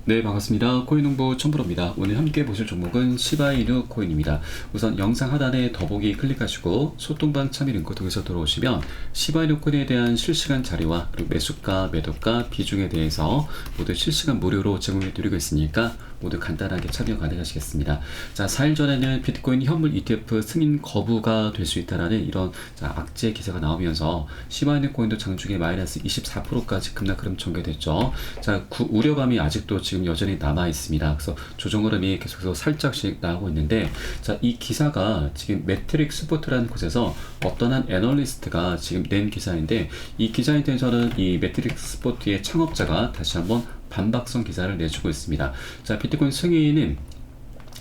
네, 반갑습니다. 코인홍보 첨프로입니다. 오늘 함께 보실 종목은 시바이누 코인입니다. 우선 영상 하단에 더보기 클릭하시고 소통방 참여 링크 통해서 들어오시면 시바이누 코인에 대한 실시간 자료와 그리고 매수가, 매도가, 비중에 대해서 모두 실시간 무료로 제공해 드리고 있으니까 모두 간단하게 참여 가능하시겠습니다. 자, 4일 전에는 비트코인 현물 ETF 승인 거부가 될 수 있다라는 이런 악재 기사가 나오면서 시바이누 코인도 장중에 마이너스 24%까지 급락 흐름 전개됐죠. 자, 우려감이 아직도 지금 여전히 남아 있습니다. 그래서 조정 흐름이 계속해서 살짝씩 나오고 있는데, 자, 이 기사가 지금 매트릭 스포트라는 곳에서 어떤 한 애널리스트가 지금 낸 기사인데, 이 기사에 대해서는 이 매트릭 스포트의 창업자가 다시 한번 반박성 기사를 내주고 있습니다. 자, 비트코인 승인은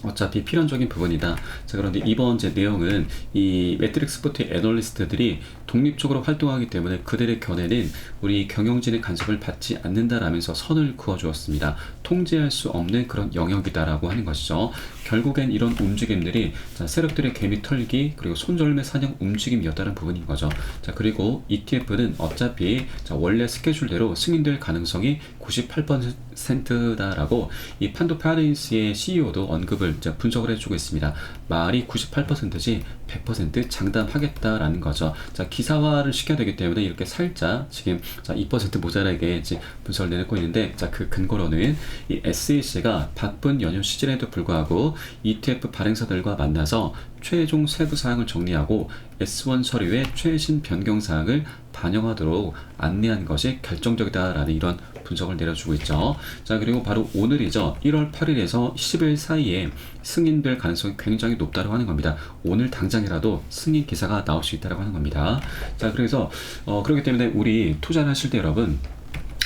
어차피 필연적인 부분이다. 자, 그런데 이번 내용은 이 매트릭스 스포트의 애널리스트들이 독립적으로 활동하기 때문에 그들의 견해는 우리 경영진의 간섭을 받지 않는다라면서 선을 그어주었습니다. 통제할 수 없는 그런 영역이다라고 하는 것이죠. 결국엔 이런 움직임들이 세력들의 개미 털기 그리고 손절매 사냥 움직임이었다는 부분인 거죠. 자, 그리고 ETF는 어차피 원래 스케줄대로 승인될 가능성이 98%다라고 이 판도 파레인스의 CEO도 언급을 분석을 해주고 있습니다. 말이 98%지 100% 장담하겠다라는 거죠. 자, 기사화를 시켜야 되기 때문에 이렇게 살짝 지금 2% 모자라게 분석을 내놓고 있는데, 자, 그 근거로는 이 SEC가 바쁜 연휴 시즌에도 불구하고 ETF 발행사들과 만나서 최종 세부 사항을 정리하고 S1 서류의 최신 변경 사항을 반영하도록 안내한 것이 결정적이다라는 이런 분석을 내려주고 있죠. 자, 그리고 바로 오늘이죠. 1월 8일에서 10일 사이에 승인될 가능성이 굉장히 높다고 하는 겁니다. 오늘 당장이라도 승인 기사가 나올 수 있다고 하는 겁니다. 자, 그래서 그렇기 때문에 우리 투자를 하실 때 여러분,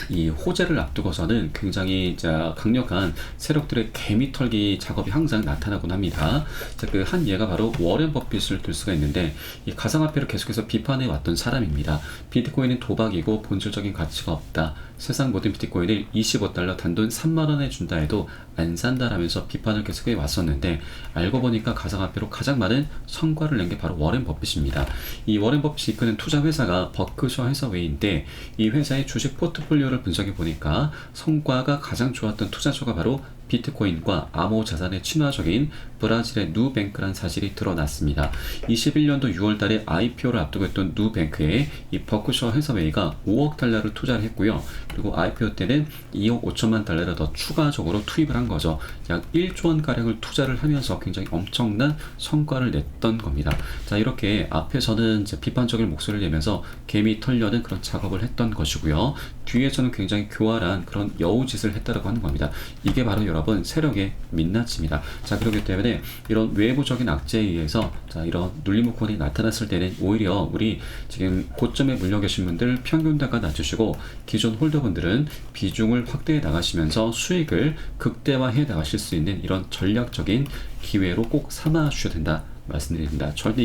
이 호재를 앞두고서는 굉장히 강력한 세력들의 개미털기 작업이 항상 나타나곤 합니다. 자, 그 한 예가 바로 워렌 버핏을 들 수가 있는데, 이 가상화폐를 계속해서 비판해 왔던 사람입니다. 비트코인은 도박이고 본질적인 가치가 없다. 세상 모든 비트코인을 25달러 단돈 3만원에 준다 해도 안 산다라면서 비판을 계속해 왔었는데, 알고 보니까 가상화폐로 가장 많은 성과를 낸 게 바로 워렌 버핏입니다. 이 워렌 버핏이 이끄는 투자 회사가 버크셔 해서웨이인데, 이 회사의 주식 포트폴리오를 분석해 보니까 성과가 가장 좋았던 투자처가 바로 비트코인과 암호자산의 친화적인 브라질의 누뱅크란 사실이 드러났습니다. 21년도 6월달에 IPO를 앞두고 있던 누뱅크에 이 버크셔 해서웨이가 5억 달러를 투자를 했고요. 그리고 IPO 때는 2억 5천만 달러를 더 추가적으로 투입을 한 거죠. 약 1조 원 가량을 투자를 하면서 굉장히 엄청난 성과를 냈던 겁니다. 자, 이렇게 앞에서는 비판적인 목소리를 내면서 개미 털려는 그런 작업을 했던 것이고요. 뒤에서는 굉장히 교활한 그런 여우짓을 했다라고 하는 겁니다. 이게 바로 여러분 세력의 민낯입니다. 자, 그렇기 때문에 이런 외부적인 악재에 의해서 이런 눌림목권이 나타났을 때는 오히려 우리 지금 고점에 물려 계신 분들 평균가가 낮추시고, 기존 홀더분들은 비중을 확대해 나가시면서 수익을 극대화해 나가실 수 있는 이런 전략적인 기회로 꼭 삼아 주셔야 된다 말씀드립니다. 절대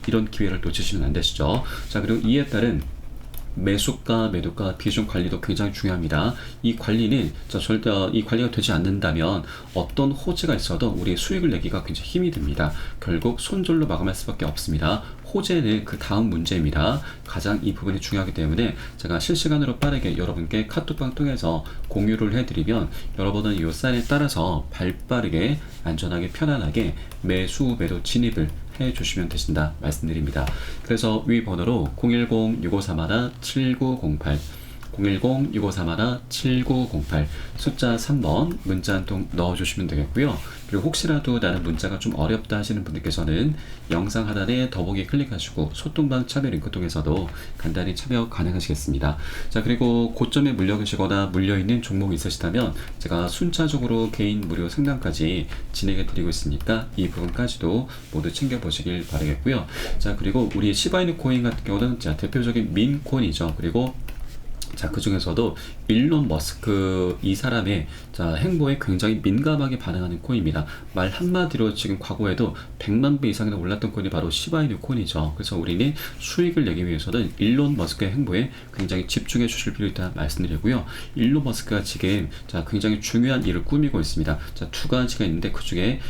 이런 기회를 놓치시면 안 되시죠. 자, 그리고 이에 따른 매수가, 매도가, 비중 관리도 굉장히 중요합니다. 이 관리는 절대 이 관리가 되지 않는다면 어떤 호재가 있어도 우리 수익을 내기가 굉장히 힘이 듭니다. 결국 손절로 마감할 수밖에 없습니다. 호재는 그 다음 문제입니다. 가장 이 부분이 중요하기 때문에 제가 실시간으로 빠르게 여러분께 카톡방 통해서 공유를 해드리면 여러분은 이 사인에 따라서 발빠르게 안전하게 편안하게 매수, 매도 진입을 해주시면 되신다 말씀드립니다. 그래서 위 번호로 010-6531-7908 010-6531-7908 숫자 3번 문자 한 통 넣어주시면 되겠고요. 그리고 혹시라도 나는 문자가 좀 어렵다 하시는 분들께서는 영상 하단에 더보기 클릭하시고 소통방 참여 링크 통해서도 간단히 참여 가능하시겠습니다. 자, 그리고 고점에 물려 계시거나 물려있는 종목이 있으시다면 제가 순차적으로 개인 무료 상담까지 진행해 드리고 있으니까 이 부분까지도 모두 챙겨보시길 바라겠고요. 자, 그리고 우리 시바이누 코인 같은 경우는 대표적인 민 코인이죠. 그리고 자, 그 중에서도 일론 머스크 이 사람의 행보에 굉장히 민감하게 반응하는 코인입니다. 말 한마디로 지금 과거에도 100만 배 이상이나 올랐던 코인이 바로 시바이누 코인이죠. 그래서 우리는 수익을 내기 위해서는 일론 머스크의 행보에 굉장히 집중해 주실 필요 있다 말씀드리고요. 일론 머스크가 지금 굉장히 중요한 일을 꾸미고 있습니다. 자, 두 가지가 있는데 그 중에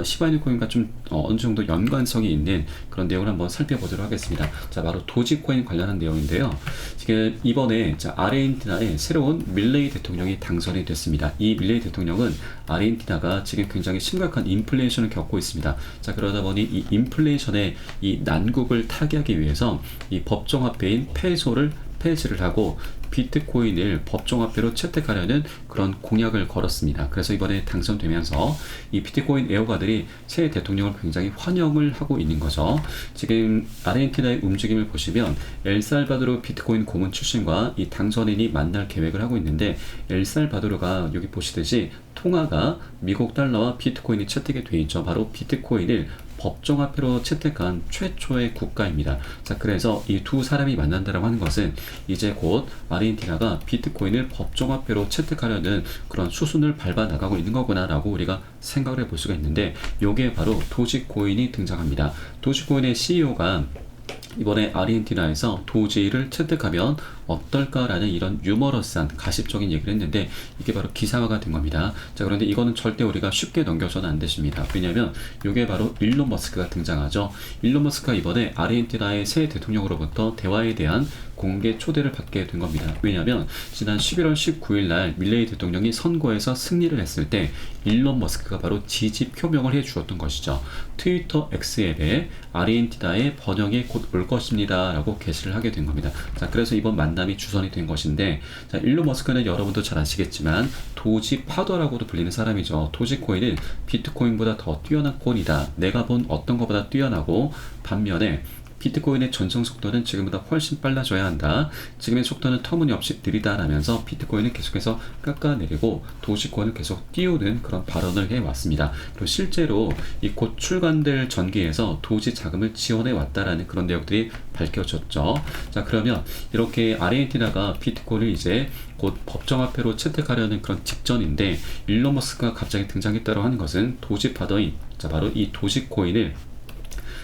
시바이누 코인과 좀 어느 정도 연관성이 있는 그런 내용을 한번 살펴보도록 하겠습니다. 자, 바로 도지코인 관련한 내용인데요. 지금 이번에 자, 아르헨티나의 새로운 밀레이 대통령이 당선이 됐습니다. 이 밀레이 대통령은 아르헨티나가 지금 굉장히 심각한 인플레이션을 겪고 있습니다. 자, 그러다 보니 이 인플레이션의 이 난국을 타개하기 위해서 이 법정화폐인 페소를 폐지를 하고 비트코인을 법정화폐로 채택하려는 그런 공약을 걸었습니다. 그래서 이번에 당선되면서 이 비트코인 애호가들이 새 대통령을 굉장히 환영을 하고 있는 거죠. 지금 아르헨티나의 움직임을 보시면 엘살바도르 비트코인 고문 출신과 이 당선인이 만날 계획을 하고 있는데, 엘살바도르가 여기 보시듯이 통화가 미국 달러와 비트코인이 채택이 되어 있죠. 바로 비트코인을 법정화폐로 채택한 최초의 국가입니다. 자, 그래서 이 두 사람이 만난다라고 하는 것은 이제 곧 아르헨티나가 비트코인을 법정화폐로 채택하려는 그런 수순을 밟아 나가고 있는 거구나라고 우리가 생각을 해볼 수가 있는데, 요게 바로 도지코인이 등장합니다. 도지코인의 CEO가 이번에 아르헨티나에서 도지를 채택하면 어떨까라는 이런 유머러스한 가십적인 얘기를 했는데, 이게 바로 기사화가 된 겁니다. 자, 그런데 이거는 절대 우리가 쉽게 넘겨서는 안 되십니다. 왜냐하면 이게 바로 일론 머스크가 등장하죠. 일론 머스크가 이번에 아르헨티나의 새 대통령으로부터 대화에 대한 공개 초대를 받게 된 겁니다. 왜냐하면 지난 11월 19일 날 밀레이 대통령이 선거에서 승리를 했을 때 일론 머스크가 바로 지지 표명을 해 주었던 것이죠. 트위터 X앱에 아르헨티나의 번영이 곧 올 것입니다 라고 게시를 하게 된 겁니다. 자, 그래서 이번 만남이 주선이 된 것인데, 자, 일론 머스크는 여러분도 잘 아시겠지만 도지 파더라고도 불리는 사람이죠. 도지코인은 비트코인보다 더 뛰어난 코인이다. 내가 본 어떤 것보다 뛰어나고, 반면에 비트코인의 전송 속도는 지금보다 훨씬 빨라져야 한다. 지금의 속도는 터무니없이 느리다라면서 비트코인을 계속해서 깎아내리고 도지코인을 계속 띄우는 그런 발언을 해왔습니다. 그리고 실제로 이 곧 출간될 전기에서 도지 자금을 지원해 왔다라는 그런 내용들이 밝혀졌죠. 자, 그러면 이렇게 아르헨티나가 비트코인을 이제 곧 법정화폐로 채택하려는 그런 직전인데, 일론 머스크가 갑자기 등장했다고 하는 것은 도지파더인, 자, 바로 이 도지코인을,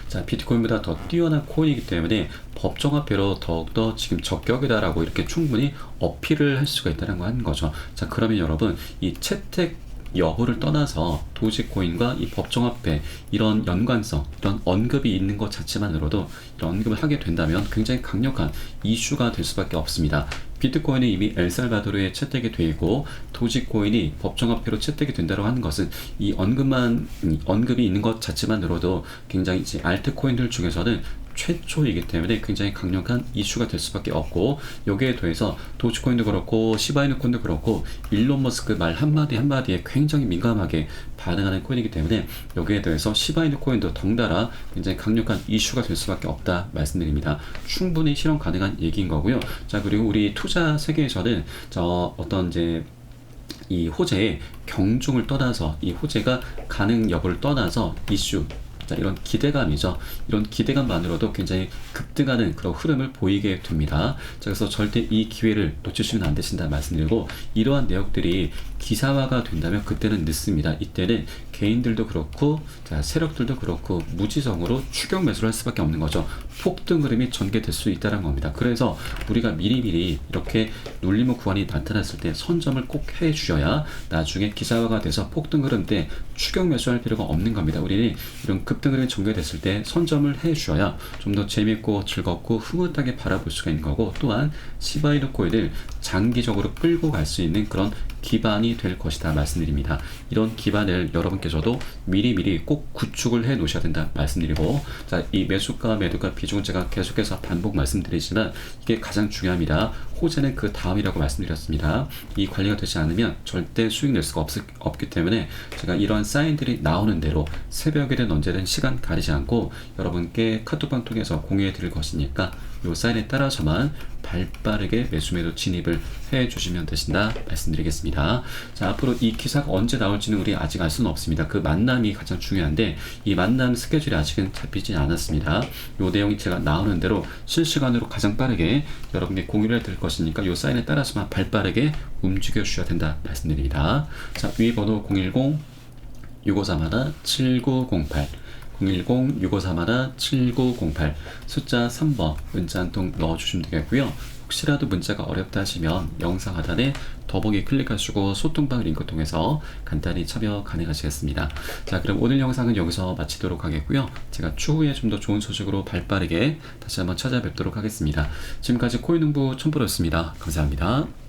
자, 비트코인보다 더 뛰어난 코인이기 때문에 법정화폐로 더욱더 지금 적격이다라고 이렇게 충분히 어필을 할 수가 있다는 거 하는 거죠. 자, 그러면 여러분, 이 채택 여부를 떠나서 도지코인과 이 법정화폐 이런 연관성, 이런 언급이 있는 것 자체만으로도, 이런 언급을 하게 된다면 굉장히 강력한 이슈가 될 수밖에 없습니다. 비트코인이 이미 엘살바도르에 채택이 되어 있고 도지코인이 법정화폐로 채택이 된다고 하는 것은 이 언급이 있는 것 자체만으로도 굉장히 이제 알트코인들 중에서는 최초이기 때문에 굉장히 강력한 이슈가 될 수밖에 없고, 여기에 더해서 도지코인도 그렇고 시바이누 코인도 그렇고 일론 머스크 말 한마디 한마디에 굉장히 민감하게 반응하는 코인이기 때문에 여기에 더해서 시바이누 코인도 덩달아 굉장히 강력한 이슈가 될 수밖에 없다 말씀드립니다. 충분히 실현 가능한 얘기인 거고요. 자, 그리고 우리 투자 세계에서는 어떤 이제 이 호재의 경중을 떠나서, 이 호재가 가능 여부를 떠나서 이슈, 자, 이런 기대감이죠. 이런 기대감만으로도 굉장히 급등하는 그런 흐름을 보이게 됩니다. 자, 그래서 절대 이 기회를 놓치시면 안 되신다 말씀드리고, 이러한 내역들이 기사화가 된다면 그때는 늦습니다. 이때는 개인들도 그렇고, 자, 세력들도 그렇고 무지성으로 추격 매수를 할 수밖에 없는 거죠. 폭등 흐름이 전개될 수 있다는 겁니다. 그래서 우리가 미리미리 이렇게 눌림목 구간이 나타났을 때 선점을 꼭 해주셔야 나중에 기사화가 돼서 폭등 흐름 때 추격 매수할 필요가 없는 겁니다. 우리는 이런 급등 흐름이 전개됐을 때 선점을 해주셔야 좀 더 재밌고 즐겁고 흐뭇하게 바라볼 수가 있는 거고, 또한 시바이누 코인을 장기적으로 끌고 갈 수 있는 그런 기반이 될 것이다 말씀드립니다. 이런 기반을 여러분께서도 미리미리 꼭 구축을 해 놓으셔야 된다 말씀드리고, 자, 이 매수가 매도가 비중은 제가 계속해서 반복 말씀드리지만 이게 가장 중요합니다. 호재는 그 다음이라고 말씀드렸습니다. 이 관리가 되지 않으면 절대 수익 낼 수가 없기 때문에 제가 이런 사인들이 나오는 대로 새벽이든 언제든 시간 가리지 않고 여러분께 카톡방 통해서 공유해 드릴 것이니까 이 사인에 따라서만 발빠르게 매수매도 진입을 해 주시면 되신다 말씀드리겠습니다. 자, 앞으로 이 기사가 언제 나올지는 우리 아직 알 수는 없습니다. 그 만남이 가장 중요한데 이 만남 스케줄이 아직은 잡히지 않았습니다. 이 내용이 제가 나오는 대로 실시간으로 가장 빠르게 여러분께 공유를 해드릴 것이니까 이 사인에 따라서만 발빠르게 움직여 주셔야 된다 말씀드립니다. 자, 위 번호 010-6531-7908 010-6531-7908 숫자 3번 문자 한 통 넣어주시면 되겠고요. 혹시라도 문자가 어렵다 하시면 영상 하단에 더보기 클릭하시고 소통방 링크 통해서 간단히 참여 가능하시겠습니다. 자, 그럼 오늘 영상은 여기서 마치도록 하겠고요. 제가 추후에 좀 더 좋은 소식으로 발빠르게 다시 한번 찾아뵙도록 하겠습니다. 지금까지 코인농부 첨프로였습니다. 감사합니다.